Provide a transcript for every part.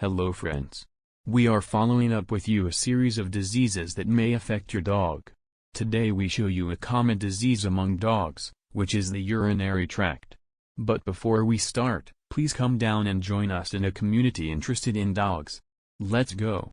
Hello friends. We are following up with you a series of diseases that may affect your dog. Today we show you a common disease among dogs, which is the urinary tract. But before we start, please come down and join us in a community interested in dogs. Let's go.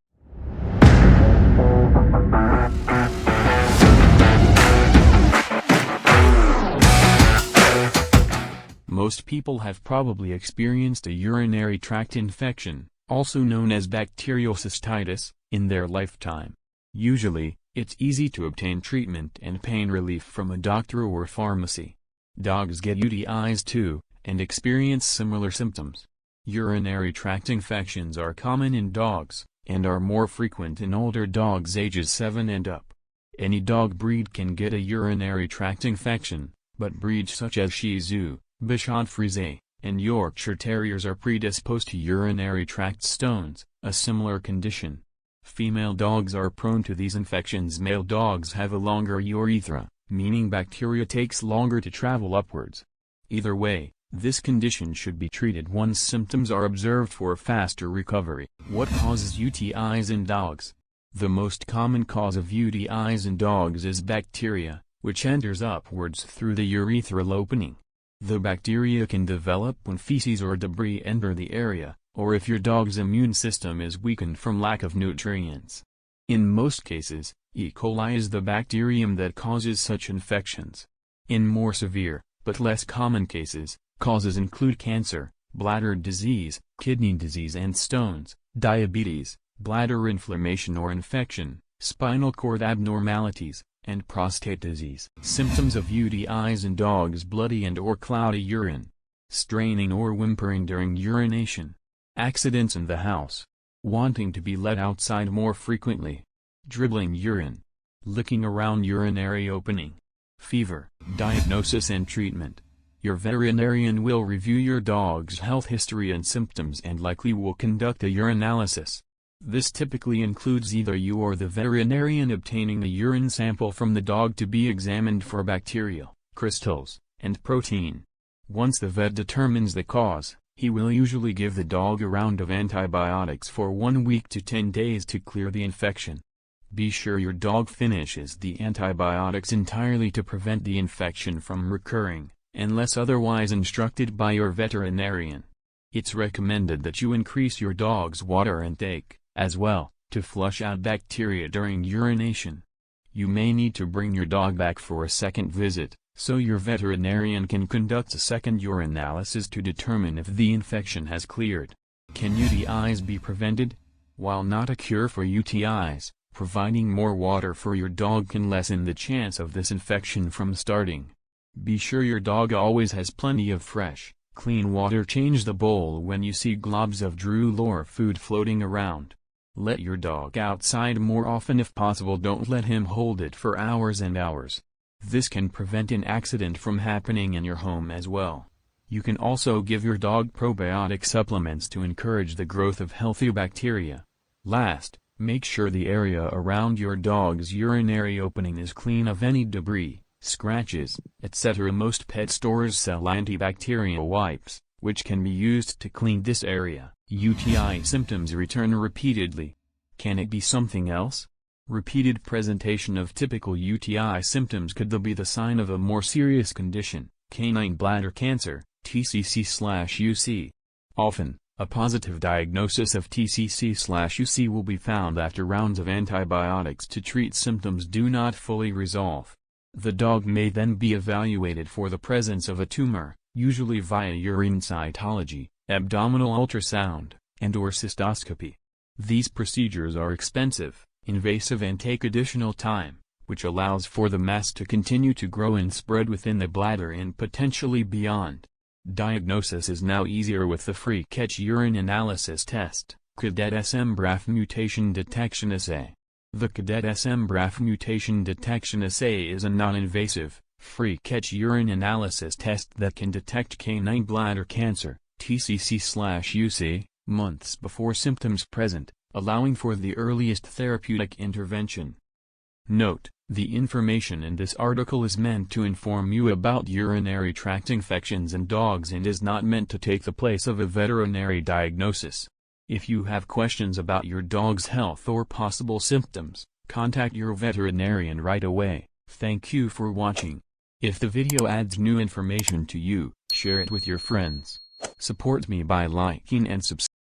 Most people have probably experienced a urinary tract infection, also known as bacterial cystitis, in their lifetime. Usually, it's easy to obtain treatment and pain relief from a doctor or pharmacy. Dogs get UTIs too, and experience similar symptoms. Urinary tract infections are common in dogs, and are more frequent in older dogs ages 7 and up. Any dog breed can get a urinary tract infection, but breeds such as Shih Tzu, Bichon Frise, and Yorkshire Terriers are predisposed to urinary tract stones, a similar condition. Female dogs are prone to these infections. Male dogs have a longer urethra, meaning bacteria takes longer to travel upwards. Either way, this condition should be treated once symptoms are observed for faster recovery. What causes UTIs in dogs? The most common cause of UTIs in dogs is bacteria, which enters upwards through the urethral opening. The bacteria can develop when feces or debris enter the area, or if your dog's immune system is weakened from lack of nutrients. In most cases, E. coli is the bacterium that causes such infections. In more severe, but less common cases, causes include cancer, bladder disease, kidney disease and stones, diabetes, bladder inflammation or infection, spinal cord abnormalities, and prostate disease. Symptoms of UTIs in dogs: bloody and or cloudy urine, straining or whimpering during urination, accidents in the house, wanting to be let outside more frequently, dribbling urine, licking around urinary opening, fever. Diagnosis and treatment. Your veterinarian will review your dog's health history and symptoms and likely will conduct a urinalysis. This typically includes either you or the veterinarian obtaining a urine sample from the dog to be examined for bacterial, crystals, and protein. Once the vet determines the cause, he will usually give the dog a round of antibiotics for 1 week to 10 days to clear the infection. Be sure your dog finishes the antibiotics entirely to prevent the infection from recurring, unless otherwise instructed by your veterinarian. It's recommended that you increase your dog's water intake, as well, to flush out bacteria during urination. You may need to bring your dog back for a second visit, so your veterinarian can conduct a second urinalysis to determine if the infection has cleared. Can UTIs be prevented? While not a cure for UTIs, providing more water for your dog can lessen the chance of this infection from starting. Be sure your dog always has plenty of fresh, clean water. Change the bowl when you see globs of drool or food floating around. Let your dog outside more often if possible. Don't let him hold it for hours and hours. This can prevent an accident from happening in your home as well. You can also give your dog probiotic supplements to encourage the growth of healthy bacteria. Last, make sure the area around your dog's urinary opening is clean of any debris, scratches, etc. Most pet stores sell antibacterial wipes, which can be used to clean this area. UTI symptoms return repeatedly. Can it be something else? Repeated presentation of typical UTI symptoms could be the sign of a more serious condition, canine bladder cancer, TCC/UC. Often, a positive diagnosis of TCC/UC will be found after rounds of antibiotics to treat symptoms do not fully resolve. The dog may then be evaluated for the presence of a tumor, usually via urine cytology, abdominal ultrasound, and/or cystoscopy. These procedures are expensive, invasive and take additional time, which allows for the mass to continue to grow and spread within the bladder and potentially beyond. Diagnosis is now easier with the free catch urine analysis test, Cadet-SM-BRAF mutation detection assay. The Cadet-SM-BRAF mutation detection assay is a non-invasive, free catch urine analysis test that can detect canine bladder cancer, TCC/UC, months before symptoms present, allowing for the earliest therapeutic intervention. Note: the information in this article is meant to inform you about urinary tract infections in dogs and is not meant to take the place of a veterinary diagnosis. If you have questions about your dog's health or possible symptoms, contact your veterinarian right away. Thank you for watching. If the video adds new information to you, share it with your friends. Support me by liking and subscribing.